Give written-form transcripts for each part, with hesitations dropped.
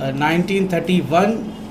1931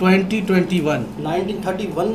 2021۔ 1931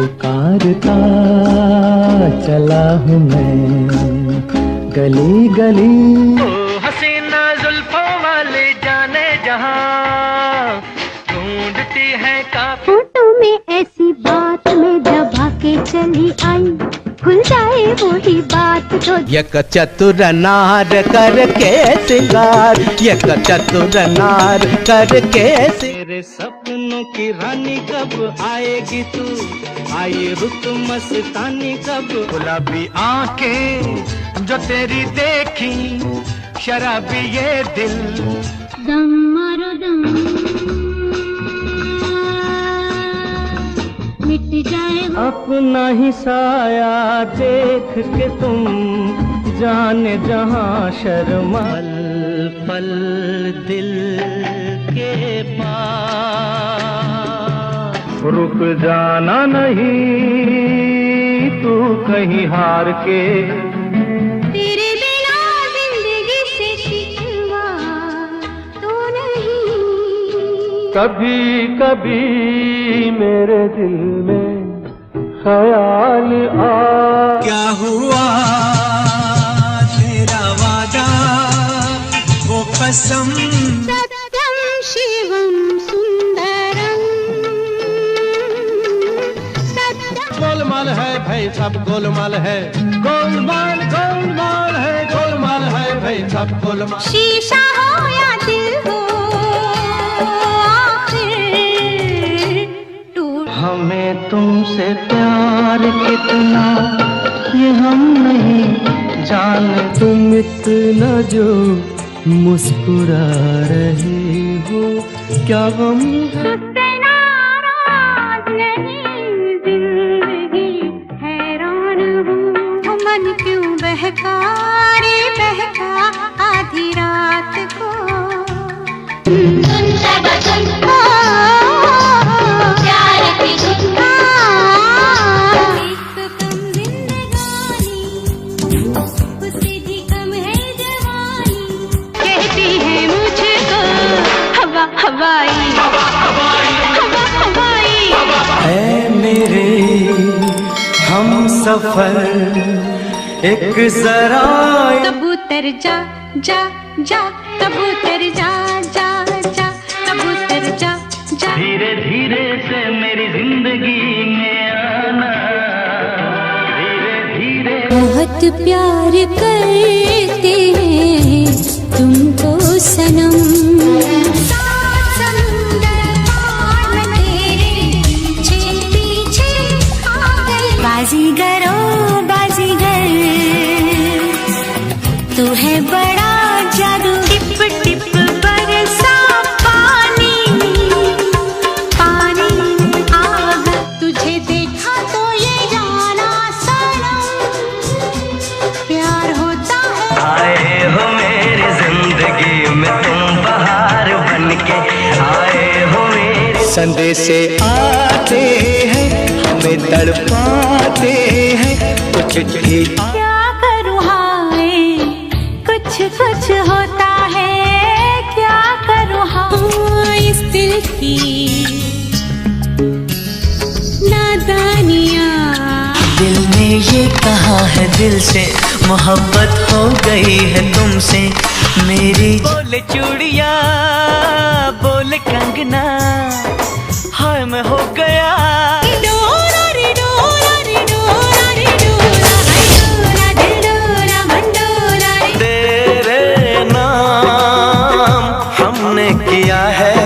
पुकारता चला हूँ मैं गली गली। ओ हसीना जुल्फों वाले जाने जहाँ ढूंढती है काफी। फोटो में ऐसी बात में दबा के चली आई, खुल जाए वही बात तो एक चतुर नार करके सिंगार, एक चतुर नार करके तेरे सपनों की रानी कब आएगी तू, आई रुत मस्तानी कब। गुलाबी आंखें जो तेरी देखी, शराबी ये दिल। दम मारो दम मिट जाए वो अपना ही साया देख के तुम जाने जहाँ शर्मा। पल पल दिल के पास रुक जाना नहीं तू कहीं हार के। तेरे बिना जिंदगी से शिकवा तो नहीं। कभी कभी मेरे दिल में ख्याल आ। क्या हुआ तेरा वादा, वो कसम। सत्यम शिवम सुंदरम सत्यम। गोलमाल है भाई सब गोलमाल है, गोलमाल गोलमाल है, गोलमाल है भाई सब गोलमाल। शीशा हो या दिल हो आखिर टूट। हमें तुमसे प्यार कितना ये हम नहीं जाने। तुम इतना जो मुस्कुरा रहे हो, क्या गम है? तुझसे नाराज नहीं जिंदगी हैरान हूँ। मन क्यों बहका रे बहका आधी रात को। प्यार की धुन एक तो कम जिंदगानी, उससे भी कम है जवानी। कहती है मुझको हवा हवाई, हवा हवाई। ऐ मेरे हम सफर एक जरा। कबूतर जा जा जा, कबूतर जा जा जा, कबूतर जा जा। धीरे धीरे से मेरी जिंदगी में आना, धीरे धीरे। बहुत प्यार करते हैं तुमको सनम। बाजीगरो बाजीगर तू है बड़ा जादू। टिप टिप बरसा पानी पानी आग। तुझे देखा तो ये जाना सनम प्यार होता है। आए हो मेरी जिंदगी में तुम बहार बनके, आए हो मेरे। संदेशे आते हैं हमें तड़पाते हैं, कुछ भी। क्या करूँ हाय कुछ कुछ होता है, क्या करूँ हाँ इस दिल की नादानियाँ। दिल ने ये कहा है दिल से मोहब्बत हो गई है तुमसे मेरी। बोले चूड़िया बोले कंगना, हाय मैं हो गया। डोरा रे डोरा रे डोरा रे डोरा, हाय डोरा दिल डोरा मन डोरा रे। तेरे नाम हमने किया है।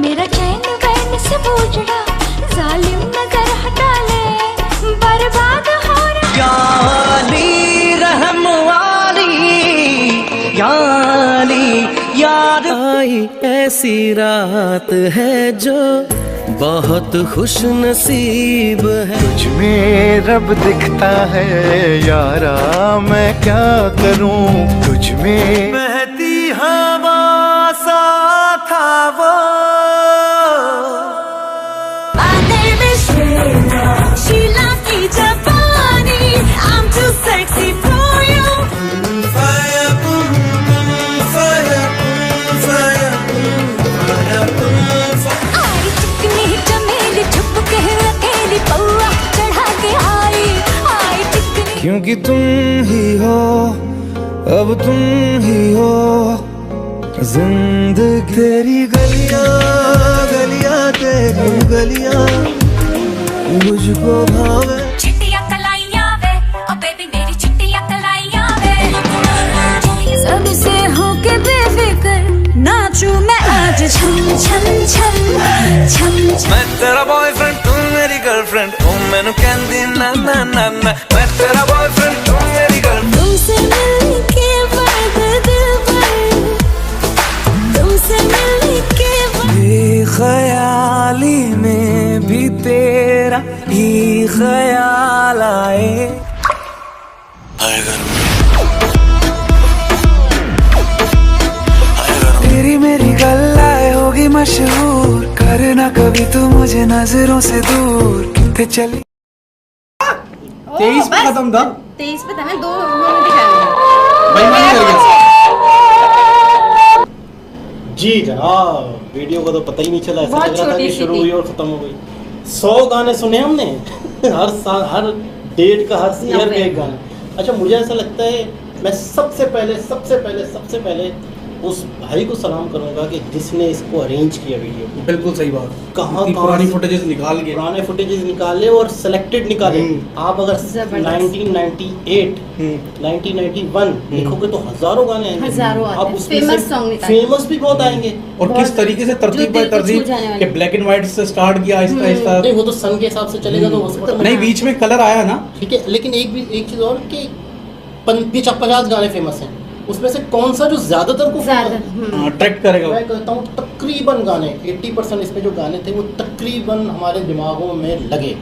मेरा चैन वैन से बूझड़ा, जालिम नजर हटा ले, बर्बाद हो रहा। यानी रहम वाली यानी याद आई ऐसी रात है जो बहुत खुश नसीब है। तुझ में रब दिखता है यारा, मैं क्या करूं तुझ में। बहती हवा सा था वो, आधे में शीला की जापानी, I'm too sexy for you। कि तुम ही हो, अब तुम ही हो जिंदगी। तेरी गलियां गलियां तेरी गलियां मुझको भावे। चिट्टियां कलाइयां वे ओ बेबी मेरी चिट्टियां कलाइयां वे सबसे होके बेफिक्र नाचूं मैं आज छम छम छम छम छम। मैं तेरा बॉयफ्रेंड तू मेरी गर्लफ्रेंड, ओ मैनू कहंदी ना ना ना ना। मैं तेरा बॉयफ्रेंड तू मेरी गर्लफ्रेंड। तुमसे मिलके बाद दिल भर, तुमसे मिलके ख्याली में भी तेरा ही ख्याल आए। तेरी मेरी गल्लाए होगी मशहूर, करना कभी तू मुझे नजरों से दूर। कितने चली 23 पे खत्म था 23 पे था ना, 2 उन्होंने दिखाया बेईमानी कर गया। जी जनाब, वीडियो का तो पता ही नहीं चला, ऐसा बहुत लग रहा था छोटी कि सी शुरू थी। हुई और खत्म हो गई। 100 गाने सुने हमने हर साल, हर डेट का, हर ईयर का एक गाना। अच्छा, मुझे ऐसा लगता है मैं सबसे पहले उस भाई को सलाम करूंगा कि जिसने इसको अरेंज किया वीडियो को। बिल्कुल सही बात। कहाँ पुरानी फुटेजेस निकाल के, पुराने फुटेजेस निकाले और सेलेक्टेड निकाले। आप अगर 1998 1991 लिखोगे तो हज़ारों गाने आएंगे। हज़ारों आते आप हैं। उसमें फेमस से सॉन्ग निकाले। फेमस भी बहुत आएंगे। और किस तरीके से तरतीब बाय तरतीब के ब्लैक एंड व्हाइट से स्टार्ट किया आहिस्ता आहिस्ता। नहीं, वो तो सन के हिसाब से चलेगा तो उसको नहीं, बीच में कलर आया ना, ठीक है। लेकिन एक चीज़ और कि 50 गाने फेमस हैं, उसमें से कौन सा जो ज्यादातर को अट्रैक्ट करेगा। मैं कहता हूँ तकरीबन गाने 80% इसमें जो गाने थे वो तकरीबन हमारे दिमागों में लगे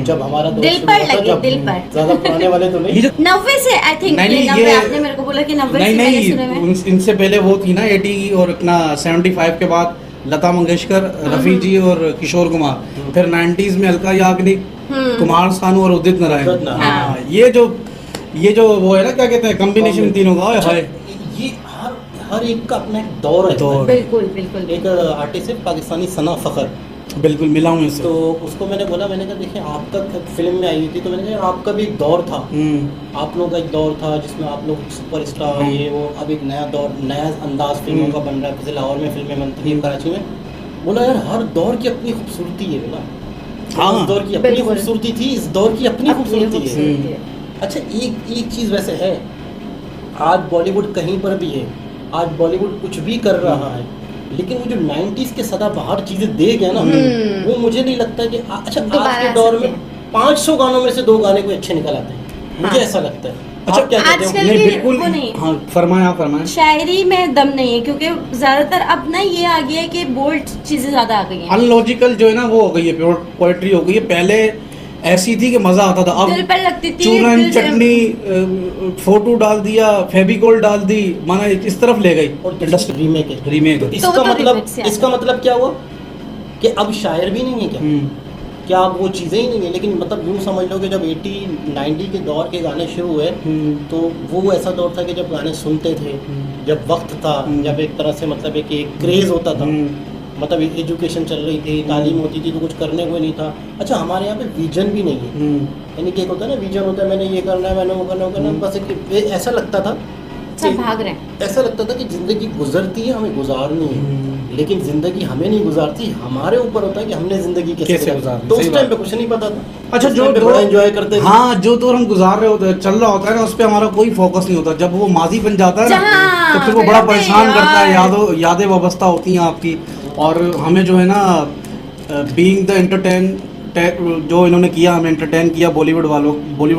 जब हमारा दौर दिल शुरू पर हुआ था, लगे, जब दिल पर। ज्यादा पुराने वाले तो नहीं। 90 से आई थिंक नहीं, 90 ये- आपने मेरे को बोला कि 90 से पहले सुने मैं। इनसे पहले वो थी ना 80 और अपना 75 के बाद लता मंगेशकर, रफी जी और किशोर कुमार। फिर 90s में अलका याग्निक, कुमार सानू और उदित नारायण। हाँ, ये जो वो है ना, क्या कहते हैं, कॉम्बिनेशन तीनों का है। ये हर एक का अपना एक दौर है। बिल्कुल बिल्कुल। एक आर्टिस्ट है पाकिस्तानी सना फखर, बिल्कुल मिला हूँ इससे। तो उसको मैंने बोला, मैंने कहा देखिए आपका फिल्म में आई हुई थी, तो मैंने कहा आपका भी एक दौर था, आप लोगों का एक दौर था जिसमें आप लोग सुपरस्टार ये वो। अब एक नया दौर, नया अंदाज फिल्मों का बन रहा है। जैसे लाहौर में फिल्में बनती थी, कराची में। बोला यार हर दौर की अपनी खूबसूरती है। बोला हाँ, उस दौर की अपनी खूबसूरती थी, इस दौर की अपनी खूबसूरती है। है। अच्छा, एक चीज़ वैसे है, आज बॉलीवुड कहीं पर भी है, आज बॉलीवुड कुछ भी कर रहा है, लेकिन वो जो 90s के सदाबहार चीज़ें दे गया ना, वो मुझे नहीं लगता कि अच्छा आज के दौर में 500 गानों में से 2 गाने कोई अच्छे निकल आते हैं। मुझे ऐसा लगता है। अच्छा, आप क्या कहते हो? आजकल नहीं, की बिल्कुल वो नहीं। हाँ, फरमाया। शायरी में दम नहीं है, क्योंकि ज्यादातर अब ना ये आ गया है कि बोल्ड चीजें ज्यादा आ गई हैं। अनलॉजिकल जो है ना वो हो गई है, पोएट्री हो गई है। पहले ऐसी थी कि मजा आता था, अब दिल पर लगती थी, चूरन दिल से- चटनी, फोटो डाल दिया, फेविकोल डाल दी, माना इस तरफ ले गई और इंडस्ट्री। रीमेक है। रीमेक तो इसका वो तो मतलब remix से आता इसका मतलब क्या हुआ कि अब शायर भी नहीं है क्या? क्या अब वो चीज़ें ही नहीं है? लेकिन मतलब यूँ समझ लो कि जब 80-90 के दौर के गाने शुरू हुए तो वो ऐसा दौर था कि जब गाने सुनते थे, जब वक्त था, जब एक तरह से मतलब एक क्रेज़ होता था, मतलब एजुकेशन चल रही थी, तालीम होती थी, तो कुछ करने को नहीं था। अच्छा, हमारे यहाँ पे विजन भी नहीं है। यानी कि एक होता है ना, विजन होता है, मैंने ये करना है, मैंने वो करना है, बस एक ऐसा लगता था, सब भाग रहे हैं। ऐसा लगता था कि ज़िंदगी गुजरती है, हमें गुजारनी है। लेकिन ज़िंदगी हमें नहीं गुजारती, हमारे ऊपर होता है कि हमने ज़िंदगी कैसे गुजारनी। तो उस टाइम पे कुछ नहीं पता था। अच्छा, जो बड़ा एंजॉय करते थे। हाँ, जो दौर हम गुजार रहे होते चल रहा होता है ना, उस पर हमारा कोई फोकस नहीं होता। जब वो माजी बन जाता है ना, तो फिर वो बड़ा परेशान करता है, यादें वाबस्ता होती हैं आपकी। और हमें जो है ना, बीइंग द एंटरटेन, जो इन्होंने किया, हमें एंटरटेन किया बॉलीवुड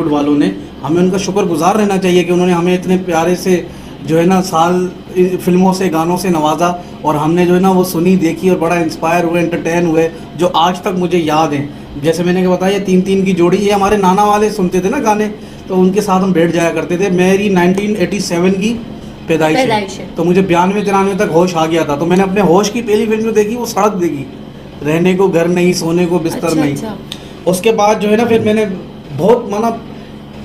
वालों ने, हमें उनका शुक्रगुजार रहना चाहिए कि उन्होंने हमें इतने प्यारे से जो है ना साल फिल्मों से, गानों से नवाजा, और हमने जो है ना वो सुनी, देखी और बड़ा इंस्पायर हुए, एंटरटेन हुए, जो आज तक मुझे याद हैं। जैसे मैंने बताया, 3-3 की जोड़ी, ये हमारे नाना वाले सुनते थे ना गाने, तो उनके साथ हम बैठ जाया करते थे। मेरी 1987 की पैदाइश है, तो मुझे 92-93 तक होश आ गया था। तो मैंने अपने होश की पहली फिल्म जो देखी वो सड़क देखी, रहने को घर नहीं, सोने को बिस्तर नहीं। उसके बाद जो है ना फिर मैंने बहुत माना,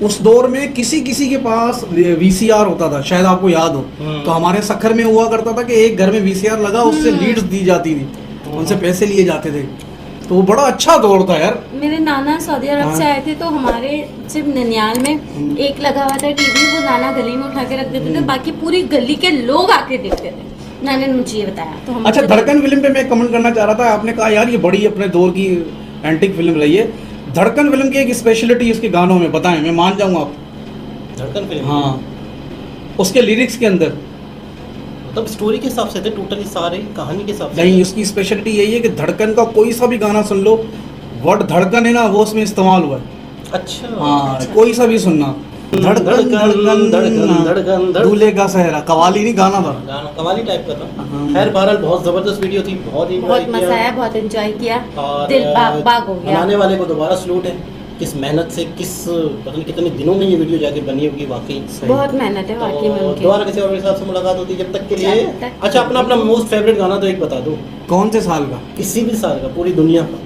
उस दौर में किसी के पास VCR होता था, शायद आपको याद हो, तो हमारे सखर में हुआ करता था कि एक घर में VCR लगा, उससे लीड्स दी जाती थी, उनसे पैसे लिए जाते थे। तो वो बड़ा अच्छा दौर था यार। मेरे नाना सऊदी अरब से आए थे तो हमारे सिर्फ ननियाल में एक लगा हुआ था टीवी, वो नाना गली में उठा के रख देते थे, बाकी पूरी गली के लोग आके देखते थे। नाना ने मुझे ये बताया। तो हम अच्छा, धड़कन फिल्म पे मैं कमेंट करना चाह रहा था, आपने कहा यार ये बड़ी अपने दौर की एंटिक फिल्म रही है। धड़कन फिल्म की एक स्पेशलिटी उसके गानों में बताएं, मैं मान जाऊंगा आप। धड़कन फिल्म, हाँ, उसके लिरिक्स के अंदर मतलब स्टोरी के हिसाब से थे टोटली सारे, कहानी के हिसाब से नहीं, उसकी स्पेशलिटी यही है कि धड़कन का कोई सा भी गाना सुन लो, वर्ड धड़कन है ना वो उसमें इस्तेमाल हुआ है। अच्छा हाँ, कोई सा भी सुनना, धड़कन धड़कन धड़कन धड़कन दूल्हे का सहरा, कवाली नहीं गाना था, गाना कवाली टाइप का था। हाँ। खैर बहरहाल बहुत जबरदस्त वीडियो थी, बहुत ही बहुत मजा आया, बहुत एंजॉय किया, और दिल बाग बाग हो गया। बनाने वाले को दोबारा सलूट है, किस मेहनत से, किस पता नहीं कितने दिनों में ये वीडियो जाके बनी होगी वाकई। बहुत मेहनत है वाकई में तो उनकी। दोबारा किसी और के साथ से मुलाकात होती है, जब तक के लिए चलो, अच्छा अपना अपना मोस्ट फेवरेट गाना तो एक बता दो, कौन से साल का? किसी भी साल का, पूरी दुनिया का।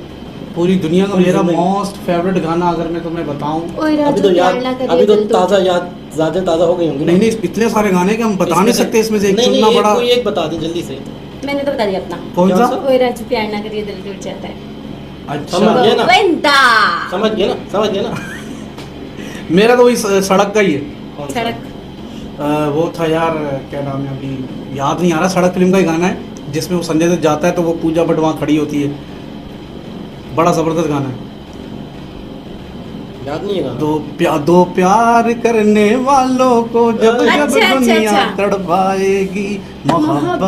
पूरी दुनिया का पूरी मेरा जिंदगी। मोस्ट फेवरेट गाना अगर मैं तुम्हें बताऊं, अभी तो याद, अभी तो ताज़ा याद ज़्यादा ताज़ा हो गई होंगी ना? नहीं, इतने सारे गाने कि हम बता नहीं सकते, इसमें से एक नहीं, चुनना बड़ा। कोई एक बता दें जल्दी से। मैंने तो बता दिया अपना। कौन सा? कोई राजू प्यार ना करिए दिल टूट जाता है। अच्छा, समझ गया ना? गोविंदा। समझ गया ना, समझ गया ना? मेरा तो वही सड़क का ही है। कौन सा? सड़क। वो था यार, क्या नाम है अभी याद नहीं आ रहा, सड़क फिल्म का ही गाना है जिसमें वो संजय दत्त जाता है तो वो पूजा भट्ट वहाँ खड़ी होती है, बड़ा जबरदस्त गाना है। याद नहीं है गाना। दो प्यार करने वालों को जब जब अच्छा, दुनिया अच्छा। तड़पाएगी, मोहब्बत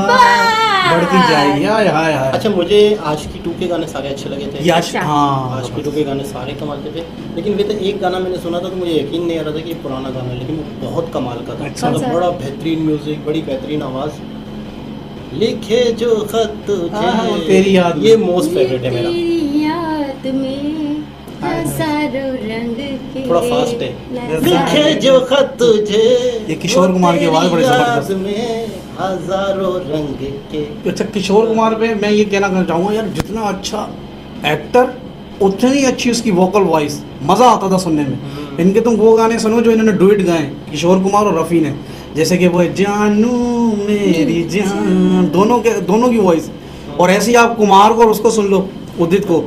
बढ़ती जाएगी। हाय हाय हाय। अच्छा, मुझे आशिकी 2 के गाने सारे अच्छे लगे थे। याश, अच्छा। हाँ, आशिकी 2 के गाने सारे कमाल के थे, लेकिन वे तो एक गाना मैंने सुना था तो मुझे यकीन नहीं आ रहा था कि ये पुराना गाना है, लेकिन वो बहुत कमाल का था। अच्छा। मतलब बड़ा बेहतरीन म्यूजिक, बड़ी बेहतरीन आवाज़। लिखे जो खत तुझे, तेरी याद में। ये मोस्ट फेवरेट है मेरा। तेरी याद में हजारों रंग के थोड़ा फास्ट है। नजारे। लिखे जो खत तुझे, ये किशोर कुमार की आवाज़ बड़ी तेरी जबरदस्त। याद में हजारों रंग के। अच्छा, किशोर कुमार पे मैं ये कहना चाहूँगा यार, जितना अच्छा एक्टर उतनी ही अच्छी उसकी वोकल वॉइस, मज़ा आता था सुनने में। इनके तुम वो गाने सुनो जो इन्होंने डुएट गाए किशोर कुमार और रफ़ी ने, जैसे कि वो जानू मेरी जान, दोनों की वॉइस। और ऐसे ही आप कुमार को और उसको सुन लो, उदित को,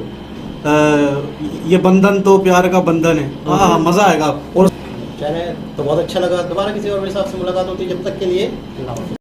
ये बंधन तो प्यार का बंधन है, हाँ मज़ा आएगा। और चले तो बहुत अच्छा लगा, दोबारा किसी और मेरे साथ से मुलाकात होती है, जब तक के लिए अल्लाह हाफ़िज़।